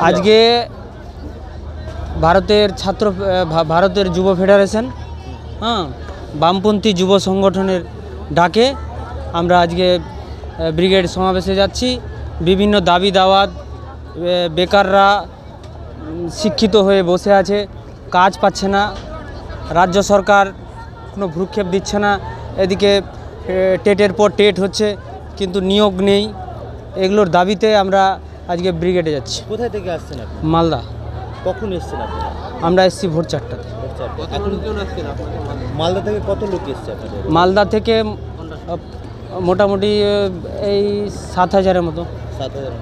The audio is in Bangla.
আজকে ভারতের যুব ফেডারেশন বামপন্থী যুব সংগঠনের ডাকে আমরা আজকে ব্রিগেড সমাবেশে যাচ্ছি। বিভিন্ন দাবি দাওয়াত, বেকাররা শিক্ষিত হয়ে বসে আছে, কাজ পাচ্ছে না, রাজ্য সরকার কোনো ভ্রুক্ষেপ দিচ্ছে না, এদিকে টেটের পর টেট হচ্ছে কিন্তু নিয়োগ নেই। এগুলোর দাবিতে আমরা আজকে ব্রিগেডে যাচ্ছি। কোথায় থেকে আসছেন আপনি? মালদা। কখন এসছেন আপনি? আমরা এসছি ভোর 4টাতে। মালদা থেকে কত লোক এসছে আপনাদের? মালদা থেকে মোটামুটি এই 7,000-এর মতো। 7,000।